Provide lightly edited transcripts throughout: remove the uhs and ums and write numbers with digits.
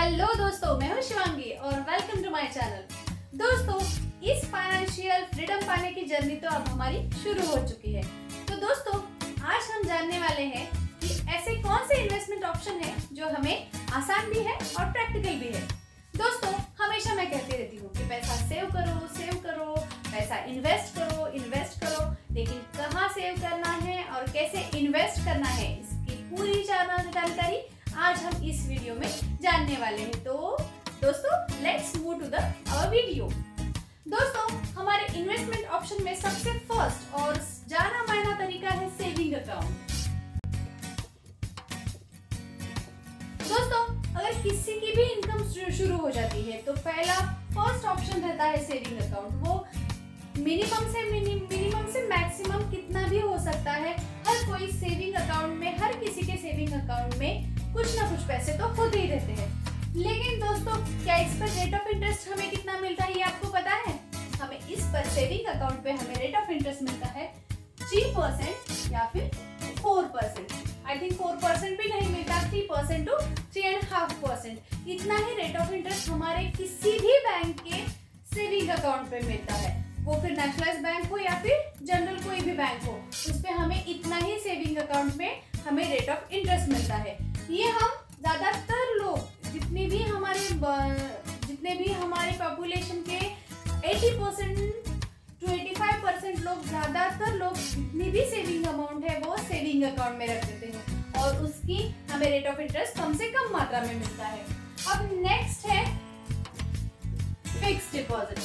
Hello दोस्तों, मैं हूं शिवांगी और वेलकम टू माय चैनल। दोस्तों, इस फाइनेंशियल फ्रीडम पाने की जर्नी तो अब हमारी शुरू हो चुकी है। तो दोस्तों, आज हम जानने वाले हैं कि ऐसे कौन से इन्वेस्टमेंट ऑप्शन है जो हमें आसान भी है और प्रैक्टिकल भी है। दोस्तों, हमेशा मैं कहती रहती हूँ कि पैसा सेव करो, पैसा इन्वेस्ट करो, लेकिन कहाँ सेव करना है और कैसे इन्वेस्ट करना है, इसकी पूरी जानकारी आज हम इस वीडियो में जानने वाले हैं। तो दोस्तों, let's move to the our video. दोस्तों, हमारे इन्वेस्टमेंट ऑप्शन में सबसे फर्स्ट और जाना माना तरीका है सेविंग अकाउंट। दोस्तों, अगर किसी की भी इनकम शुरू हो जाती है तो पहला फर्स्ट ऑप्शन रहता है सेविंग अकाउंट। वो मिनिमम से मैक्सिमम कितना भी हो सकता है। हर कोई सेविंग अकाउंट में, हर किसी के सेविंग अकाउंट में कुछ ना कुछ पैसे तो होते ही रहते हैं। लेकिन दोस्तों, क्या इस पर रेट ऑफ इंटरेस्ट हमें कितना मिलता है ये आपको पता है? हमें इस पर सेविंग अकाउंट पे हमें रेट ऑफ इंटरेस्ट मिलता है 3% या फिर 4%। आई थिंक 4% भी नहीं मिलता, 3% to 3.5%। इतना ही रेट ऑफ इंटरेस्ट हमारे किसी भी बैंक के सेविंग अकाउंट पे मिलता है। वो फिर नेशनलाइज बैंक हो या फिर जनरल कोई भी बैंक हो, उस पे हमें इतना ही सेविंग अकाउंट में हमें रेट ऑफ इंटरेस्ट मिलता है। ये हम ज्यादातर लोग जितने भी हमारे पॉपुलेशन के 80% to 85% लोग, ज्यादातर लोग जितनी भी सेविंग अमाउंट है वो सेविंग अकाउंट में रख देते हैं और उसकी हमें रेट ऑफ इंटरेस्ट कम से कम मात्रा में मिलता है। अब नेक्स्ट है फिक्स्ड डिपॉजिट।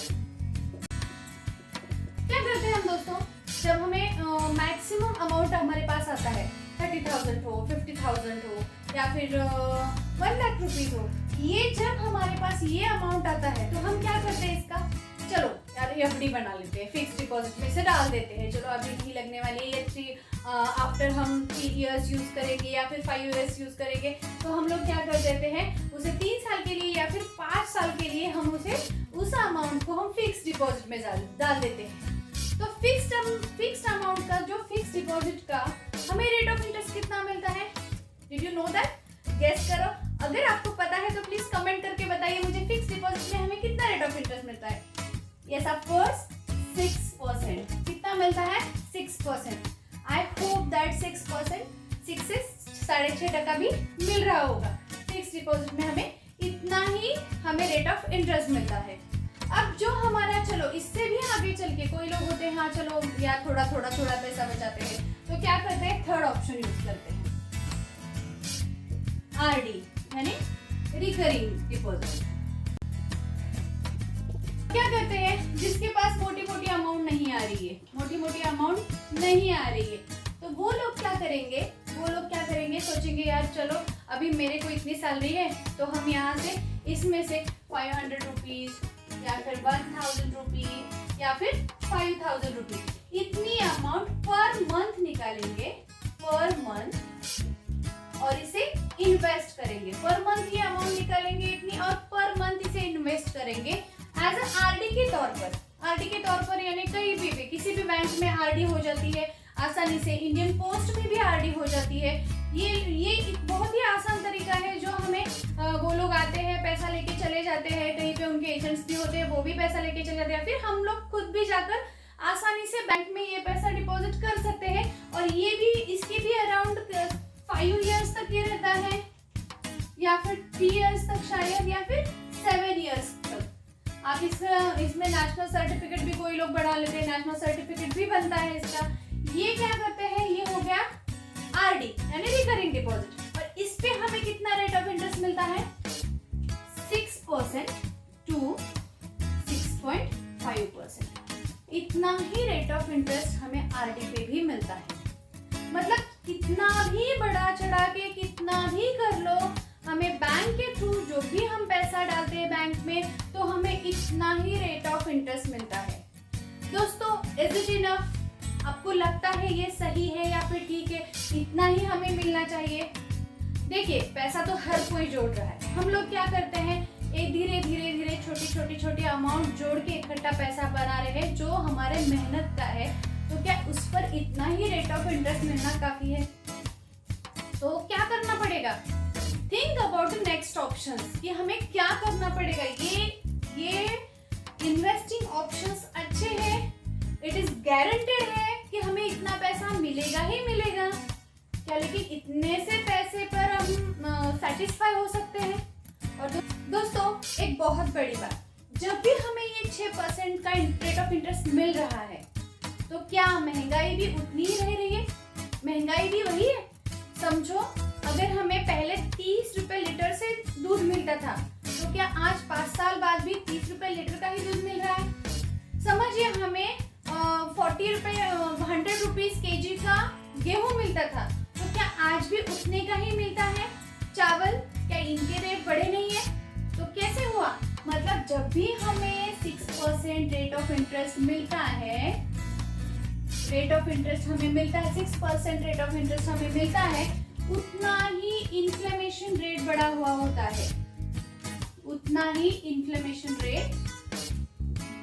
क्या करते हैं हम दोस्तों, जब हमें मैक्सिमम अमाउंट हमारे पास आता है, 30,000 हो, 50,000 हो या फिर 1 लाख रुपीज हो, ये जब हमारे पास ये अमाउंट आता है तो हम क्या करते हैं, इसका चलो यार एफडी बना लेते हैं, फिक्स डिपॉजिट में से डाल देते हैं। चलो अभी नहीं लगने वाली है, आफ्टर हम 3 इयर्स यूज करेंगे या फिर 5 इयर्स यूज करेंगे, तो हम लोग क्या कर देते हैं, उसे 3 साल के लिए या फिर 5 साल के लिए हम उस अमाउंट को हम फिक्स डिपॉजिट में डाल देते हैं। तो फिक्स्ड अमाउंट का, जो फिक्स डिपॉजिट का हमें रेट ऑफ इंटरेस्ट कितना मिलता है? Did you know that? Guess करो। अगर आपको पता है तो प्लीज कमेंट करके बताइए मुझे, फिक्स डिपॉजिट में हमें कितना रेट ऑफ इंटरेस्ट मिलता है? Yes, of course 6%। कितना मिलता है? 6%। आई होप दैट 6% 6 से 6.5% भी मिल रहा होगा। फिक्स डिपॉजिट में हमें इतना ही हमें रेट ऑफ इंटरेस्ट मिलता है। अब जो हमारा, चलो इससे भी आगे चल के कोई लोग होते हैं, हाँ चलो यार थोड़ा पैसा बचाते हैं, तो क्या करते हैं, थर्ड ऑप्शन यूज करते हैं, आरडी यानी रिकरिंग डिपॉजिट। क्या करते हैं, जिसके पास मोटी अमाउंट नहीं आ रही है, तो वो लोग क्या करेंगे, सोचेंगे यार चलो अभी मेरे को इतनी सैलरी है तो हम यहाँ से इसमें से 500 रुपीज या फिर 1000 रुपीज या फिर 5000 रुपीज, इतनी अमाउंट पर मंथ निकालेंगे, पर मंथ, और इसे इन्वेस्ट करेंगे। पर मंथ ये अमाउंट निकालेंगे इतनी और पर मंथ इसे इन्वेस्ट करेंगे एज अ आरडी के तौर पर, यानी कहीं भी किसी भी बैंक में आरडी हो जाती है आसानी से, इंडियन पोस्ट में भी आरडी हो जाती है। ये एक बहुत ही आसान तरीका है जो हमें वो लोग आते हैं, पैसा लेके चले जाते हैं, कहीं पे उनके एजेंट्स भी होते हैं, वो भी पैसा लेके चले जाते हैं, फिर हम लोग खुद भी जाकर आसानी से बैंक में ये पैसा डिपॉजिट कर सकते हैं। और ये भी, इसकी भी अराउंड 5 इयर्स तक ये रहता है या फिर 3 इयर्स तक शायद, या फिर 7 इयर्स तक। आप इसमें नेशनल सर्टिफिकेट भी कोई लोग बढ़ा लेते हैं, नेशनल सर्टिफिकेट भी बनता है इसका। ये क्या करते हैं, ये हो गया आरडी यानी रिकरिंग डिपॉजिट। और इस पे हमें कितना रेट ऑफ इंटरेस्ट मिलता है? 6% to 6.5%। इतना ही रेट ऑफ इंटरेस्ट हमें आरडी पे भी मिलता है। मतलब कितना भी बढ़ा चढ़ा के कितना भी कर लो, हमें बैंक के थ्रू जो भी हम पैसा डालते हैं बैंक में, तो हमें इतना ही रेट ऑफ इंटरेस्ट मिलता है। दोस्तों, इज इट इनफ? आपको लगता है ये सही है या फिर ठीक है, इतना ही हमें मिलना चाहिए? देखिए, पैसा तो हर कोई जोड़ रहा है। हम लोग क्या करते हैं, एक धीरे छोटी अमाउंट जोड़ के इकट्ठा पैसा बना रहे हैं जो हमारे मेहनत का है। तो क्या उस पर इतना ही रेट ऑफ इंटरेस्ट मिलना काफी है? तो क्या करना पड़ेगा? Think about the next option कि हमें सेटिस्फाई हो सकते हैं। और दोस्तों एक बहुत बड़ी बात, जब भी हमें ये 6% का रेट ऑफ इंटरेस्ट मिल रहा है तो क्या महंगाई भी उतनी ही रह रही है? महंगाई भी वही है। समझो अगर हमें पहले 30 रुपए लीटर से दूध मिलता था तो क्या आज 5 साल बाद भी 30 रुपए लीटर का ही दूध मिल रहा है? समझिए हमें 40 रुपए 100 रुपीज केजी का गेहूं मिलता था तो क्या आज भी उतने का ही मिलता है? चावल, क्या इनके रेट बढ़े नहीं है? तो कैसे हुआ? मतलब जब भी हमें 6% रेट ऑफ इंटरेस्ट मिलता है, 6% रेट ऑफ इंटरेस्ट हमें मिलता है, उतना ही इन्फ्लेमेशन रेट बढ़ा हुआ होता है, उतना ही इन्फ्लेमेशन रेट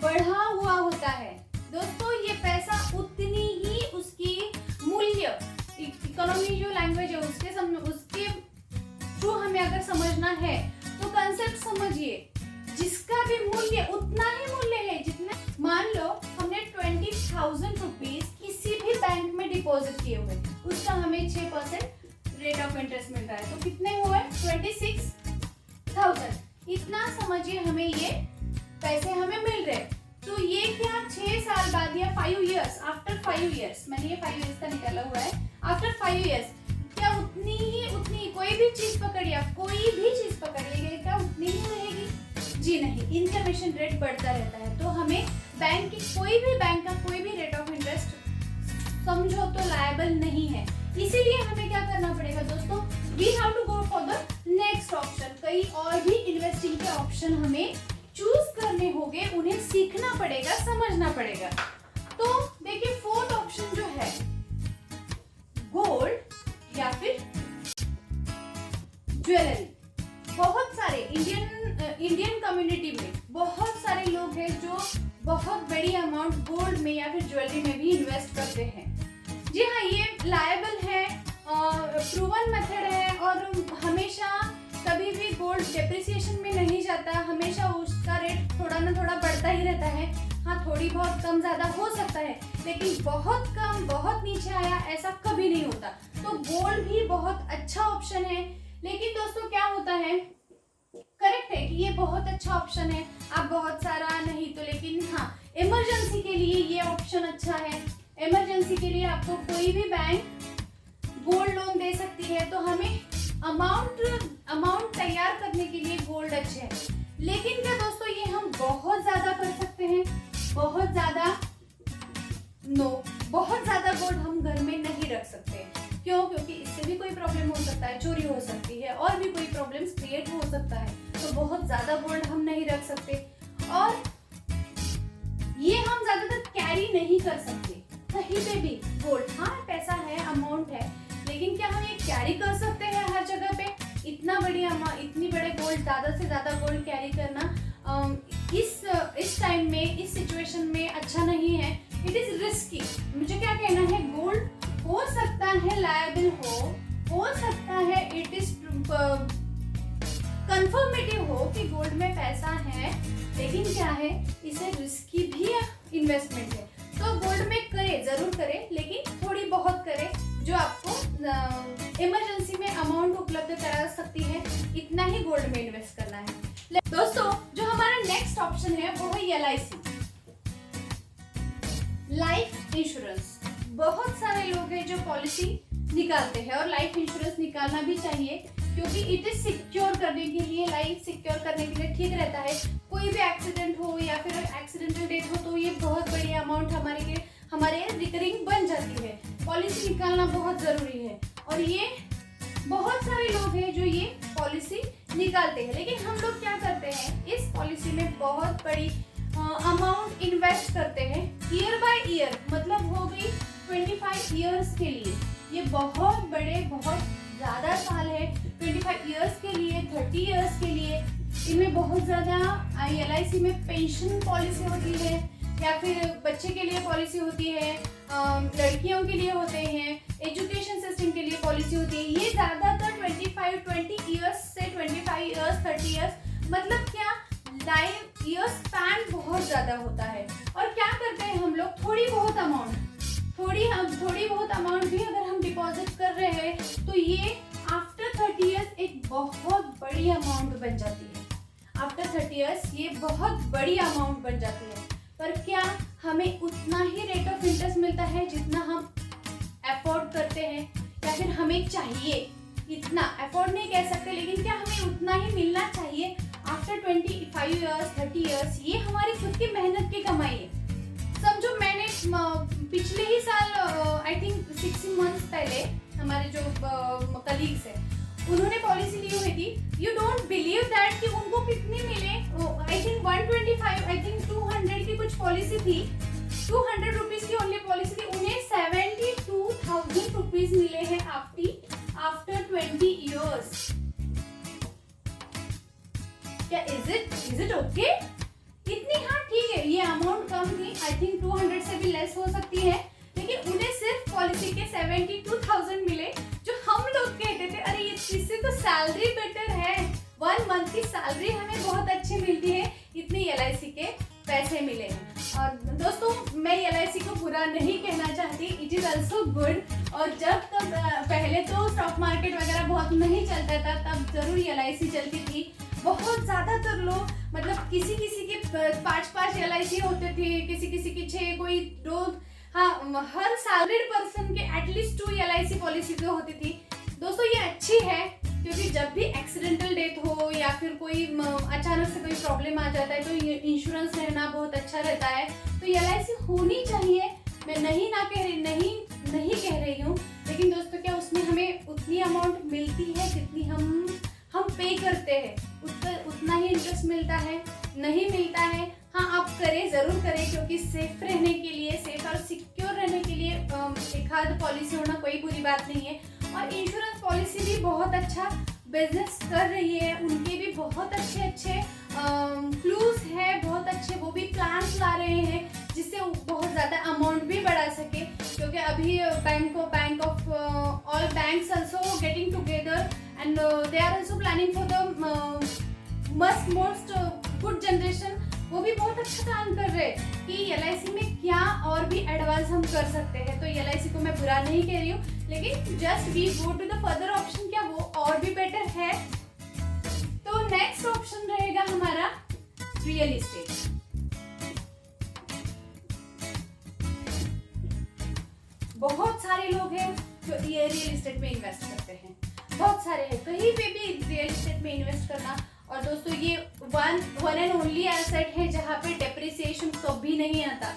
बढ़ा हुआ होता है। दोस्तों ये पैसा उतनी ही उसकी मूल्य, इकोनॉमी जो लैंग्वेज है उसके थ्रू हमें अगर समझना है तो कंसेप्ट समझिए, जिसका भी मूल्य उतना ही मूल्य है जितना, मान लो हमने 20,000 रुपीज किसी भी बैंक में डिपॉजिट किए हुए, उसका हमें 6% रेट ऑफ इंटरेस्ट मिल रहा है तो कितने हुए? 26,000। इतना समझिए हमें ये पैसे हमें मिल रहे। तो ये क्या 6 साल बाद या 5 इयर्स, आफ्टर 5 इयर्स, मैंने ये 5 इयर्स का निकाला हुआ है, आफ्टर 5 इयर्स क्या उतनी कोई भी चीज पकड़िए, क्या उतनी ही रहेगी? जी नहीं, इन्फ्लेमेशन रेट बढ़ता रहता है। तो हमें बैंक का कोई भी रेट ऑफ इंटरेस्ट समझो तो लायबल नहीं है। इसीलिए हमें क्या करना पड़ेगा दोस्तों? We have to go for the next option. कई और भी इन्वेस्टिंग के ऑप्शन हमें चूज करने होंगे, उन्हें सीखना पड़ेगा, समझना पड़ेगा। तो देखिए फोर्थ ऑप्शन जो है, गोल्ड या फिर ज्वेलरी। बहुत सारे इंडियन कम्युनिटी में बहुत सारे लोग हैं जो बहुत बड़ी अमाउंट गोल्ड में या फिर ज्वेलरी में भी इन्वेस्ट करते हैं। जी हाँ, ये लायबल है, प्रूवन मेथड है और हमेशा कभी भी गोल्ड डेप्रिसिएशन में नहीं जाता, हमेशा उसका रेट थोड़ा ना थोड़ा बढ़ता ही रहता है। हाँ, थोड़ी बहुत कम ज्यादा हो सकता है, लेकिन बहुत कम, बहुत नीचे आया ऐसा कभी नहीं होता। तो गोल्ड भी बहुत अच्छा ऑप्शन है। लेकिन दोस्तों क्या होता है, करेक्ट है कि ये बहुत अच्छा ऑप्शन है, आप बहुत सारा नहीं तो, लेकिन हाँ इमरजेंसी के लिए ये ऑप्शन अच्छा है। इमरजेंसी के लिए आपको कोई भी बैंक गोल्ड लोन दे सकती है, तो हमें अमाउंट तैयार करने के लिए गोल्ड अच्छे है। लेकिन क्या दोस्तों ये हम बहुत ज्यादा कर सकते हैं? बहुत ज्यादा गोल्ड हम घर में नहीं रख सकते। क्यों? क्योंकि इससे भी कोई प्रॉब्लम हो सकता है, चोरी हो सकती है और भी कोई प्रॉब्लम्स क्रिएट हो सकता है। तो बहुत ज्यादा गोल्ड हम नहीं रख सकते और ये हम ज्यादातर कैरी नहीं कर सकते कहीं पे भी गोल्ड। हाँ पैसा है, अमाउंट है, लेकिन क्या हम ये कैरी कर सकते हैं हर जगह पे? इतनी बड़े गोल्ड, ज्यादा से ज्यादा गोल्ड कैरी करना इस टाइम में, इस सिचुएशन में अच्छा नहीं है। It is risky. मुझे क्या कहना है, गोल्ड हो सकता है लायबल हो सकता है इट इज कंफर्मेटिव हो कि गोल्ड में पैसा है, लेकिन क्या है इसे रिस्की भी इन्वेस्टमेंट है। तो गोल्ड में जरूर करे, लेकिन थोड़ी बहुत करे जो आपको इमरजेंसी में अमाउंट उपलब्ध करा सकती है, इतना ही गोल्ड में इन्वेस्ट करना है। दोस्तों जो हमारा नेक्स्ट ऑप्शन है वो है LIC, लाइफ इंश्योरेंस। बहुत सारे लोग हैं जो पॉलिसी निकालते हैं और लाइफ इंश्योरेंस निकालना भी चाहिए, क्योंकि इट इज सिक्योर करने के लिए, लाइफ सिक्योर करने के लिए ठीक रहता है। कोई भी एक्सीडेंट हो या फिर एक्सीडेंटल डेथ हो तो ये बहुत बड़ी अमाउंट हमारे रिकरिंग बन जाती है। पॉलिसी निकालना बहुत जरूरी है और ये बहुत सारे लोग हैं जो ये पॉलिसी निकालते हैं। लेकिन हम लोग क्या करते हैं, इस पॉलिसी में बहुत बड़ी अमाउंट इन्वेस्ट करते हैं ईयर बाय ईयर, मतलब हो गई 25 ईयर्स के लिए। ये बहुत ज्यादा साल है, 25 ईयर्स के लिए, 30 ईयर्स के लिए। इनमें बहुत ज्यादा LIC में पेंशन पॉलिसी होती है या फिर बच्चे के लिए पॉलिसी होती है, लड़कियों के लिए होते हैं, एजुकेशन सिस्टम के लिए पॉलिसी होती है। ये ज्यादातर 20 ईयर्स से 25 ईयर्स, 30 ईयर्स, मतलब क्या लाइफ ईयर स्पैन बहुत ज्यादा होता है। और क्या करते हैं हम लोग, थोड़ी बहुत अमाउंट भी अगर हम डिपॉजिट कर रहे हैं तो ये आफ्टर 30 ईयर्स एक बहुत बड़ी अमाउंट बन जाती है। आफ्टर 30 इयर्स ये बहुत बड़ी अमाउंट बन जाती है, पर क्या हमें उतना ही रेट ऑफ इंटरेस्ट मिलता है जितना हम अफोर्ड करते हैं, या फिर हमें चाहिए इतना? अफोर्ड नहीं कह सकते, लेकिन क्या हमें उतना ही मिलना चाहिए आफ्टर 25 इयर्स 30 इयर्स? ये हमारी खुद की मेहनत की कमाई है। समझो मैंने पिछले ही साल आई थिंक 6 मंथ्स पहले हमारे जो कलीग्स हैं उन्होंने पॉलिसी ली हुई थी। यू डोंट बिलीव दैट कि उनको कितनी मिले, आई थिंक 125 आई थिंक 200 की कुछ पॉलिसी थी, 200 रुपीज की ओनली पॉलिसी थी, उन्हें 72,000 रुपीज मिले हैं आफ्टर 20 इयर्स। क्या इज इट ओके? इतनी, हाँ ठीक है, ये अमाउंट कम थी, आई थिंक 200 से भी लेस हो सकती है, लेकिन उन्हें सिर्फ पॉलिसी के 72,000 मिले, जो हम लोग कहते थे अरे इससे तो सैलरी बेटर है, 1 मंथ की सैलरी हमें बहुत अच्छी मिलती है, इतनी LIC के पैसे मिले हैं। और दोस्तों मैं LIC को बुरा नहीं कहना चाहती, इट इज़ ऑल्सो गुड। और जब तक पहले तो स्टॉक मार्केट वगैरह बहुत नहीं चलता था, तब जरूर LIC चलती थी। बहुत ज़्यादातर लोग, मतलब किसी के 5 LIC होते थे, किसी की 6, कोई 2, हाँ हर सैलरीड पर्सन के एटलीस्ट 2 LIC पॉलिसी तो होती थी। दोस्तों ये अच्छी है, क्योंकि जब भी एक्सीडेंटल डेथ हो या फिर कोई अचानक से कोई प्रॉब्लम आ जाता है तो इंश्योरेंस रहना बहुत अच्छा रहता है। तो LIC होनी चाहिए, मैं नहीं कह रही हूँ, लेकिन दोस्तों क्या उसमें हमें उतनी अमाउंट मिलती है जितनी हम पे करते हैं? उतना ही इंटरेस्ट मिलता है? नहीं मिलता है। हाँ आप करें, ज़रूर करें, क्योंकि सेफ रहने के लिए, सेफ और सिक्योर रहने के लिए एक आध पॉलिसी होना कोई बुरी बात नहीं है। और इंश्योरेंस पॉलिसी भी बहुत अच्छा बिजनेस कर रही है, उनके भी बहुत अच्छे क्लूज है, बहुत अच्छे वो भी प्लान्स ला रहे हैं जिससे बहुत ज़्यादा अमाउंट भी बढ़ा सके। क्योंकि अभी bank of all banks also getting together and they are also planning for the most good generation. वो भी बहुत अच्छा काम कर रहे हैं कि LIC में क्या और भी एडवांस हम कर सकते हैं। तो LIC को मैं बुरा नहीं कह रही हूँ, लेकिन just we go to the further option, क्या वो और भी बेटर है? तो नेक्स्ट ऑप्शन रहेगा हमारा रियल एस्टेट। बहुत सारे लोग हैं जो ये रियल एस्टेट में इन्वेस्ट करते हैं, बहुत सारे हैं, कहीं पे भी रियल एस्टेट में इन्वेस्ट करना। और दोस्तों ये वन एंड ओनली एसेट है जहाँ पे डेप्रिसिएशन कभी नहीं आता।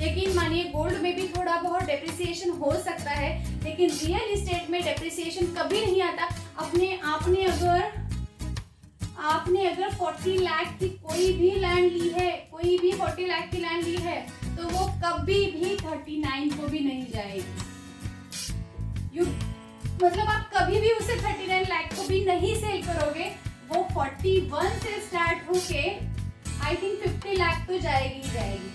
यकीन मानिए गोल्ड में भी थोड़ा बहुत डेप्रिसिएशन हो सकता है, लेकिन रियल एस्टेट में डेप्रिसिएशन कभी नहीं आता। आपने अगर 40 लाख की कोई भी लैंड ली है, कोई भी 40 लाख की लैंड ली है, तो वो कभी भी 39 को भी नहीं जाएगी। मतलब आप कभी भी उसे 39 लाख को भी नहीं सेल करोगे, वो 41 से स्टार्ट होके आई थिंक 50 लाख तो जाएगी ही जाएगी।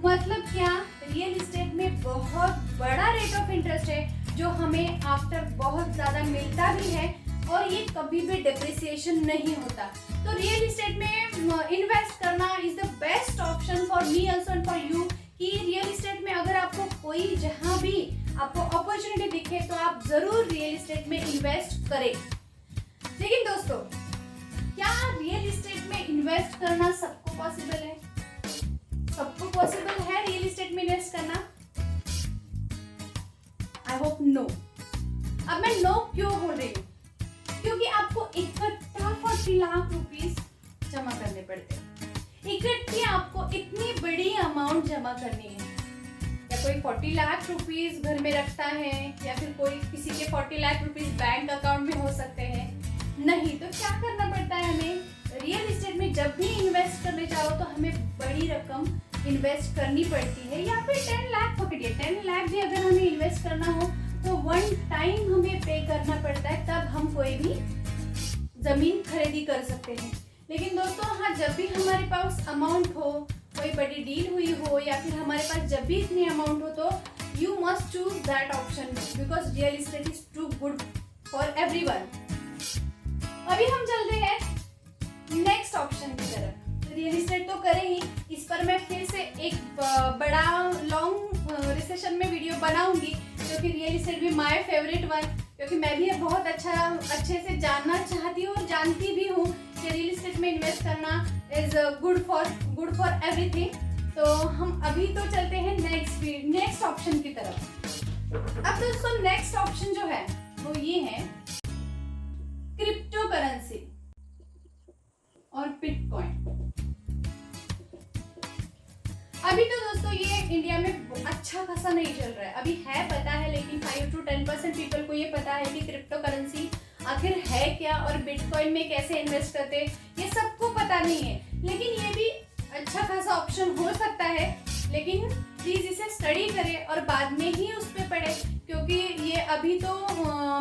मतलब क्या, रियल एस्टेट में बहुत बड़ा रेट ऑफ इंटरेस्ट है जो हमें आफ्टर बहुत ज़्यादा मिलता भी है, और ये कभी भी डेप्रिसिएशन नहीं होता। तो रियल एस्टेट में इन्वेस्ट करना is the best option for me also and for you. कि रियल एस्टेट में अगर आपको कोई जहाँ भी आपको अपॉर्चुनिटी दिखे तो आप ज़रूर रियल एस्टेट में इन्वेस्ट करें। लेकिन दोस्तों क्या रियल एस्टेट में इन्वेस्ट करना सबको पॉसिबल है? सबको पॉसिबल है रियल एस्टेट में इन्वेस्ट करना? I hope no. अब मैं नो क्यों बोल रही हूँ? क्योंकि आपको इकट्ठा 40 लाख रुपीस जमा करने पड़ते हैं। इकट्ठी आपको इतनी बड़ी अमाउंट जमा करनी है। या कोई 40 लाख रुपीस घर में रखता है, या फिर कोई किसी के 40 लाख रुपीस बैंक अकाउंट में हो सकते हैं। नहीं तो क्या करना पड़ता है हमें? रियल एस्टेट में जब भी इन्वेस्ट करने जाओ तो हमें बड़ी रकम इन्वेस्ट करनी पड़ती है। या फिर 10 लाख पकड़िए, 10 लाख भी अगर हमें इन्वेस्ट करना हो तो 1 टाइम हमें पे करना पड़ता है, तब हम कोई भी जमीन खरीदी कर सकते हैं। लेकिन दोस्तों हाँ, जब भी हमारे पास अमाउंट हो, कोई बड़ी डील हुई हो, या फिर हमारे पास जब भी इतनी अमाउंट हो, तो you must choose that option, because real estate is too good for everyone. अभी हम चलते हैं नेक्स्ट ऑप्शन की तरफ। रियल एस्टेट तो करें ही, इस पर मैं फिर से एक बड़ा लॉन्ग रिसेशन में वीडियो बनाऊंगी, क्योंकि रियल एस्टेट भी माय फेवरेट वन। क्योंकि मैं भी बहुत अच्छे से जानना चाहती हूँ और जानती भी हूँ कि रियल इस्टेट में इन्वेस्ट करना इज गुड फॉर एवरीथिंग। तो हम अभी तो चलते हैं नेक्स्ट ऑप्शन की तरफ। अब दोस्तों नेक्स्ट ऑप्शन जो है वो ये है क्रिप्टो करेंसी और बिटकॉइन। अभी तो दोस्तों ये इंडिया में अच्छा खासा नहीं चल रहा है, अभी है पता है, लेकिन 5 to 10% पीपल को ये पता है कि क्रिप्टो करेंसी आखिर है क्या और बिटकॉइन में कैसे इन्वेस्ट करते हैं, ये सबको पता नहीं है। लेकिन ये भी अच्छा खासा ऑप्शन हो सकता है, लेकिन प्लीज इसे स्टडी करें और बाद में ही उस पर पढ़े, क्योंकि ये अभी तो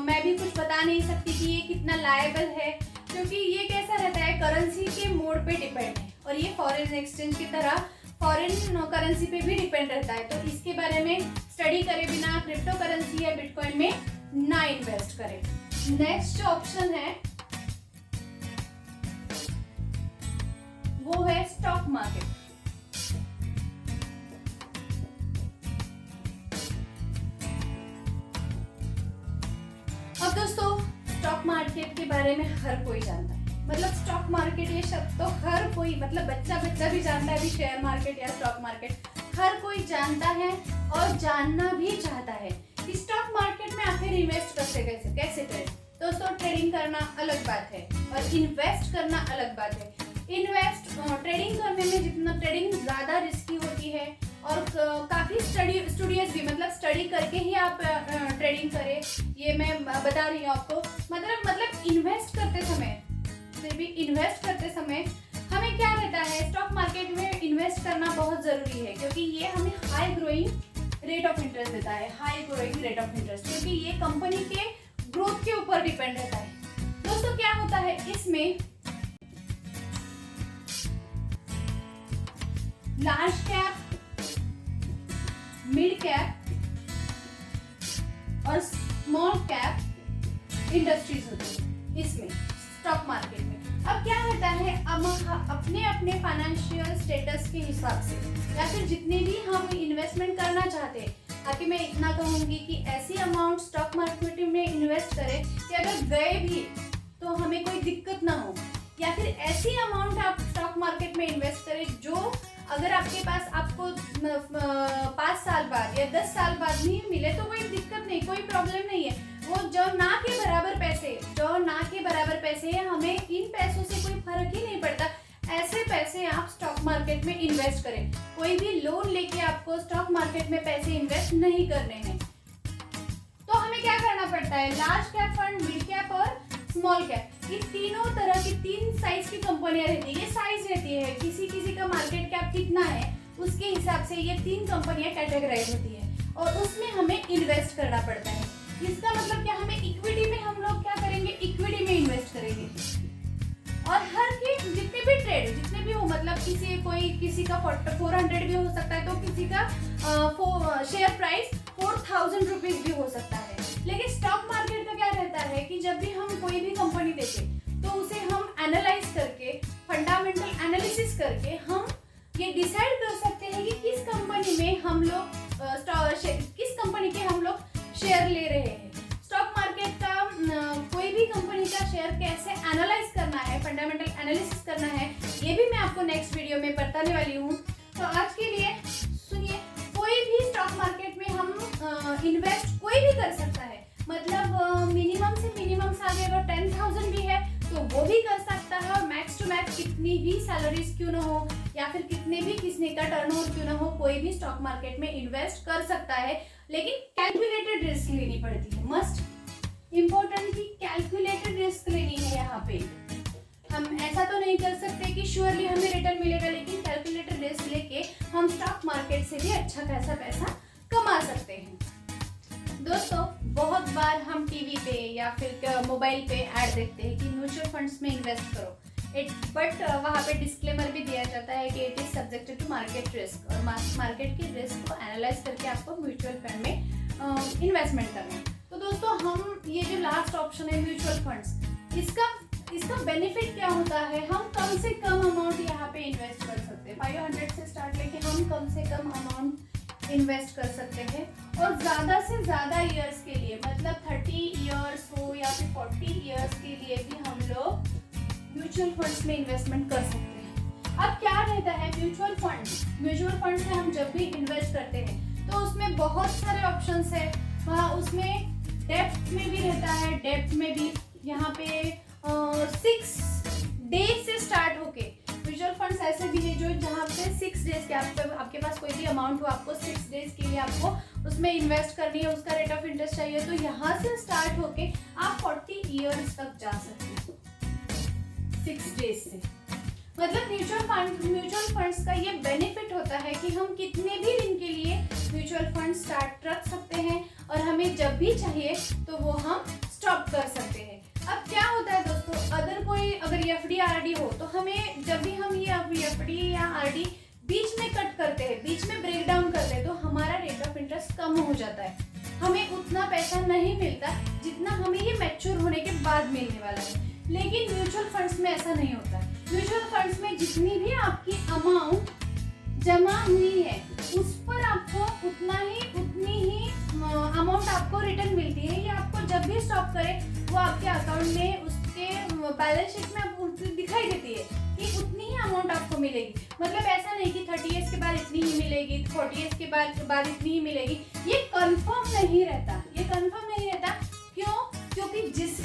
मैं भी कुछ बता नहीं सकती कि ये कितना लायबल है, क्योंकि ये कैसा रहता है करेंसी के मोड पे डिपेंड है और ये फॉरेन एक्सचेंज की तरह फॉरेन करेंसी पे भी डिपेंड रहता है। तो इसके बारे में स्टडी करे बिना क्रिप्टो करेंसी या बिटकॉइन में ना इन्वेस्ट करें। नेक्स्ट जो ऑप्शन है वो है स्टॉक मार्केट। अब दोस्तों स्टॉक मार्केट के बारे में हर कोई जानता है, मतलब स्टॉक मार्केट ये शब्द तो हर कोई, मतलब बच्चा भी जानता है। अभी शेयर मार्केट या स्टॉक मार्केट हर कोई जानता है और जानना भी चाहता है कि स्टॉक मार्केट में आखिर इन्वेस्ट कैसे करें। दोस्तों ट्रेडिंग करना अलग बात है और इन्वेस्ट करना अलग बात है। ट्रेडिंग करने में जितना ट्रेडिंग ज़्यादा रिस्की होती है और काफ़ी स्टूडियस भी, मतलब स्टडी करके ही आप ट्रेडिंग करें, ये मैं बता रही हूँ आपको। मतलब इन्वेस्ट करते समय हमें क्या रहता है, स्टॉक मार्केट में इन्वेस्ट करना बहुत ज़रूरी है, क्योंकि ये हमें high growing rate of interest देता है। क्योंकि ये कंपनी के ग्रोथ के ऊपर डिपेंड रहता है। दोस्तों क्या होता है इसमें, लार्ज कैप, मिड कैप और स्मॉल कैप इंडस्ट्रीज होती है इसमें स्टॉक मार्केट में। अब क्या रहता है, अब अपने फाइनेंशियल स्टेटस के हिसाब से या फिर जितने भी हम इन्वेस्टमेंट करना चाहते हैं, ताकि मैं इतना कहूँगी कि ऐसी अमाउंट स्टॉक मार्केट में इन्वेस्ट करें कि अगर गए भी तो हमें कोई दिक्कत ना हो, या फिर ऐसी अमाउंट आप स्टॉक मार्केट में इन्वेस्ट करें जो अगर आपके पास आपको 5 साल बाद या 10 साल बाद नहीं मिले तो कोई दिक्कत नहीं, कोई प्रॉब्लम नहीं है। वो जो ना के बराबर पैसे हैं, हमें इन पैसों से कोई फर्क ही नहीं पड़ता। ऐसे पैसे आप स्टॉक मार्केट में इन्वेस्ट करें। कोई भी लोन लेके आपको स्टॉक मार्केट में पैसे इन्वेस्ट नहीं करने हैं। तो हमें क्या करना पड़ता है, large cap fund, mid cap और स्मॉल कैप, ये तीनों तरह की 3 साइज की कंपनियां रहती है। ये साइज रहती है, किसी का मार्केट कैप कितना है उसके हिसाब से ये 3 कंपनियां कैटेगराइज होती है और उसमें हमें इन्वेस्ट करना पड़ता है। इसका मतलब क्या, हमें इक्विटी में हम लोग क्या करेंगे, इक्विटी में इन्वेस्ट करेंगे और हर के जितने भी हो, मतलब किसी का 400 भी हो सकता है, तो किसी का शेयर प्राइस 4000 रुपीज भी हो सकता है। लेकिन स्टॉक मार्केट का क्या रहता है कि जब भी हम कोई भी कंपनी देखें तो उसे हम एनालाइज करके, फंडामेंटल एनालिसिस करके हम ये डिसाइड कर सकते हैं कि किस कंपनी में हम लोग किस कंपनी के हम लोग शेयर ले रहे हैं। स्टॉक मार्केट का कोई भी कंपनी का शेयर कैसे एनालाइज करना है, फंडामेंटल एनालिसिस करना है, ये भी मैं आपको नेक्स्ट वीडियो में बताने वाली हूँ। तो आज के लिए सुनिए, कोई भी स्टॉक मार्केट में हम इन्वेस्ट कोई भी कर सकता है, मतलब मिनिमम से मिनिमम साल अगर 10,000 भी है तो वो भी कर सकता है और मैक्स टू मैक्स कितनी भी सैलरीज क्यों ना हो या फिर किसने का टर्नओवर क्यों ना हो, कोई भी स्टॉक मार्केट में इन्वेस्ट कर सकता है। लेकिन कैलकुलेटेड रिस्क लेनी पड़ती है, मस्ट इम्पोर्टेंट की कैलकुलेटेड रिस्क लेनी है। यहाँ पे हम ऐसा तो नहीं कर सकते कि श्योरली हमें रिटर्न मिलेगा, लेकिन कैलकुलेटेड रिस्क लेके हम स्टॉक मार्केट से भी अच्छा खासा पैसा कमा सकते हैं। दोस्तों बहुत बार हम टीवी पे या फिर मोबाइल पे ऐड देखते हैं कि म्यूचुअल फंड्स में इन्वेस्ट करो, बट वहाँ पे डिस्क्लेमर भी दिया जाता है कि it is subjected to market risk, और मार्केट की रिस्क को एनालाइज करके आपको म्यूचुअल फंड में इन्वेस्टमेंट करना है। तो दोस्तों हम ये जो लास्ट ऑप्शन है म्यूचुअल फंड्स, इसका बेनिफिट क्या होता है, हम कम से कम अमाउंट यहाँ पे इन्वेस्ट कर सकते हैं। 500 से स्टार्ट लेके हम कम से कम अमाउंट इन्वेस्ट कर सकते हैं और ज़्यादा से ज़्यादा ईयर्स के लिए, मतलब 30 ईयर्स हो या फिर 40 ईयर्स के लिए भी हम लोग म्यूचुअल फंड्स में इन्वेस्टमेंट कर सकते हैं। अब क्या रहता है म्यूचुअल फंड्स में हम जब भी इन्वेस्ट करते हैं तो उसमें बहुत सारे ऑप्शंस है। वहाँ उसमें डेप्थ में भी रहता है, डेप्थ में भी यहाँ पे 6 डेज से स्टार्ट होके म्यूचुअल फंड्स ऐसे भी है जो जहाँ पे 6 डेज के आपके पास कोई भी अमाउंट हो, आपको 6 डेज के लिए आपको उसमें इन्वेस्ट करनी है, उसका रेट ऑफ इंटरेस्ट चाहिए, तो यहाँ से स्टार्ट होके आप 40 ईयर्स तक जा सकते हो 6 डेज से। मतलब म्यूचुअल फंड्स का ये बेनिफिट होता है कि हम कितने भी दिन के लिए म्यूचुअल फंड स्टार्ट रख सकते हैं और हमें जब भी चाहिए तो वो हम स्टॉप कर सकते हैं। अब क्या होता है दोस्तों, अगर एफडी आरडी हो तो हमें जब भी हम ये एफडी या आरडी बीच में कट करते हैं, बीच में ब्रेक डाउन करते हैं, तो हमारा रेट ऑफ इंटरेस्ट कम हो जाता है, हमें उतना पैसा नहीं मिलता जितना हमें ये मैच्योर होने के बाद मिलने वाला है। लेकिन म्यूचुअल फंड्स में ऐसा नहीं होता है। म्यूचुअल फंड्स में जितनी भी आपकी अमाउंट जमा हुई है उस पर आपको उतनी ही अमाउंट आपको रिटर्न मिलती है। ये आपको जब भी स्टॉप करे वो आपके अकाउंट में उसके बैलेंस शीट में आपको दिखाई देती है कि उतनी ही अमाउंट आपको मिलेगी। मतलब ऐसा नहीं कि 30 ईयर्स के बाद इतनी ही मिलेगी, 40 ईयर्स के बाद इतनी ही मिलेगी, ये कंफर्म नहीं रहता। क्यों? क्योंकि जिस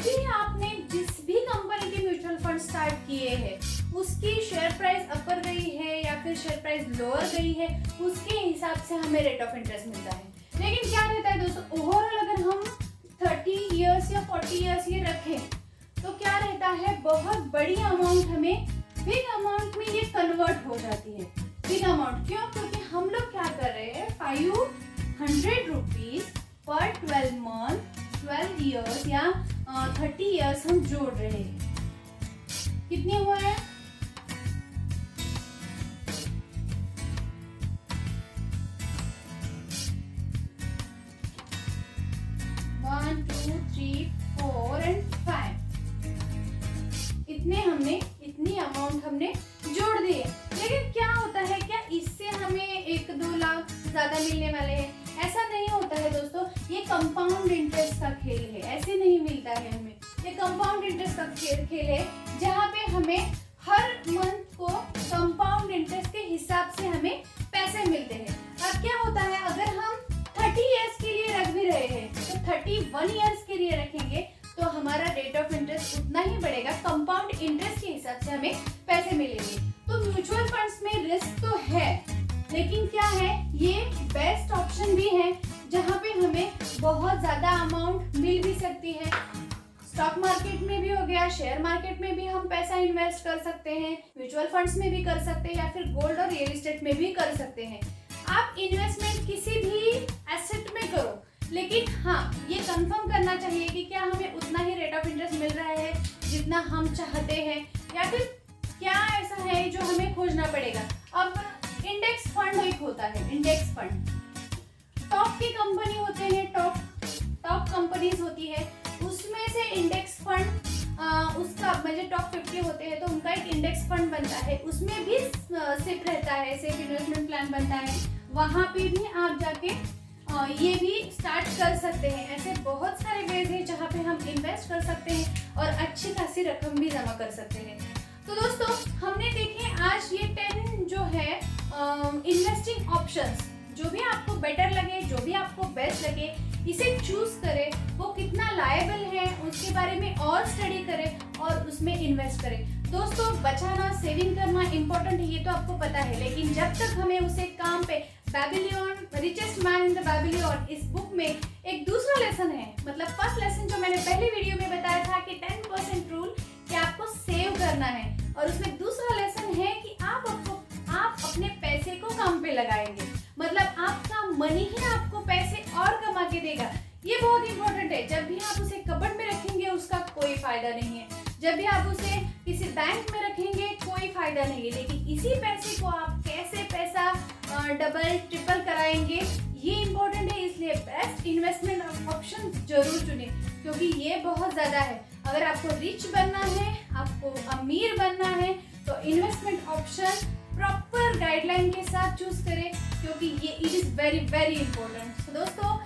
भी कंपनी के म्यूचुअल फंड स्टार्ट किए हैं उसकी शेयर प्राइस अपर गई है या फिर शेयर प्राइस लोअर गई है, उसके हिसाब से हमें रेट ऑफ इंटरेस्ट मिलता है। लेकिन क्या रहता है दोस्तों, ओवरऑल अगर हम 30 ईयर्स या 40 ईयर्स ये रखें तो क्या रहता है, बहुत बड़ी अमाउंट हमें बिग अमाउंट में ये कन्वर्ट हो जाती है। बिग अमाउंट क्यों? क्योंकि हम लोग क्या कर रहे हैं, 500 रुपीज पर 12 मंथ 12 ईयर्स या 30 ईयर्स हम जोड़ रहे हैं। कितने हुआ है? वन, 2, 3, 4 and 5 इतनी अमाउंट हमने जोड़ दी है। लेकिन क्या होता है, क्या इससे हमें 1-2 लाख ज्यादा मिलने वाले हैं? ऐसा नहीं होता है दोस्तों। ये कंपाउंड इंटरेस्ट का खेल है, ऐसे नहीं मिलता है हमें। ये कंपाउंड इंटरेस्ट का खेल है जहाँ पे हमें हर मंथ को कंपाउंड इंटरेस्ट के हिसाब से हमें पैसे मिलते हैं। अब क्या होता है, अगर हम 30 ईयर्स के लिए रख भी रहे हैं तो 31 ईयर्स के लिए रखेंगे तो हमारा रेट ऑफ इंटरेस्ट उतना ही बढ़ेगा, कंपाउंड इंटरेस्ट के हिसाब से हमें पैसे मिलेंगे। तो म्यूचुअल फंड्स में रिस्क तो है, लेकिन क्या है, ये बेस्ट ऑप्शन भी है जहाँ पे हमें बहुत ज्यादा अमाउंट मिल भी सकती है। स्टॉक मार्केट में भी हो गया, शेयर मार्केट में भी हम पैसा इन्वेस्ट कर सकते हैं, म्यूचुअल फंड्स में भी कर सकते हैं या फिर गोल्ड और रियल एस्टेट में भी कर सकते हैं। आप इन्वेस्टमेंट किसी भी एसेट में करो, लेकिन हाँ ये कंफर्म करना चाहिए कि क्या हमें उतना ही रेट ऑफ इंटरेस्ट मिल रहा है जितना हम चाहते हैं, या फिर क्या ऐसा है जो हमें खोजना पड़ेगा। अब इंडेक्स फंड एक होता है, इंडेक्स फंड टॉप की कंपनी होते हैं, टॉप कंपनीज होती है, उसमें से इंडेक्स फंड उसका मतलब टॉप 50 होते हैं तो उनका एक इंडेक्स फंड बनता है, उसमें भी सिप रहता है, सिप इन्वेस्टमेंट प्लान बनता है, वहाँ पे भी आप जाके ये भी स्टार्ट कर सकते हैं। ऐसे बहुत सारे वेज हैं जहाँ पे हम इन्वेस्ट कर सकते हैं और अच्छी खासी रकम भी जमा कर सकते हैं। तो दोस्तों हमने देखे आज ये 10 जो है इन्वेस्टिंग ऑप्शंस, जो भी आपको बेटर लगे, जो भी आपको बेस्ट लगे, इसे चूज करें, वो कितना लायबल है उसके बारे में और स्टडी करें और उसमें इन्वेस्ट करें। दोस्तों बचाना, सेविंग करना इम्पोर्टेंट है, ये तो आपको पता है, लेकिन जब तक हमें उसे काम पे बैबिलियन रिचेस्ट मैन इन द बैबिलियन इस बुक में एक दूसरा लेसन है, मतलब फर्स्ट लेसन जो मैंने पहले वीडियो में बताया था कि 10% रूल कि आपको सेव करना है, और उसमें दूसरा लेसन है कि आप अपने पैसे को काम पे लगाएंगे, मतलब आपका मनी ही आपको पैसे और कमा के देगा। ये बहुत इंपॉर्टेंट है। जब भी आप उसे कबर्ड में रखेंगे उसका कोई फायदा नहीं है, जब भी आप उसे किसी बैंक में रखेंगे कोई फायदा नहीं है, लेकिन इसी पैसे को आप कैसे पैसा डबल ट्रिपल कराएंगे ये इम्पोर्टेंट है। इसलिए बेस्ट इन्वेस्टमेंट ऑप्शन जरूर चुनें, क्योंकि ये बहुत ज़्यादा है। अगर आपको रिच बनना है, आपको अमीर बनना है, तो इन्वेस्टमेंट ऑप्शन प्रॉपर गाइडलाइन के साथ चूज करें, क्योंकि ये it is very very important. तो दोस्तों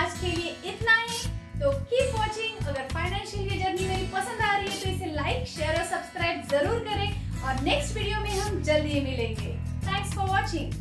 आज के लिए इतना ही। तो कीप वॉचिंग। अगर फाइनेंशियल ये जर्नी मेरी पसंद आ रही है तो इसे लाइक, शेयर और सब्सक्राइब जरूर करें और नेक्स्ट वीडियो में हम जल्दी मिलेंगे। Thanks for watching.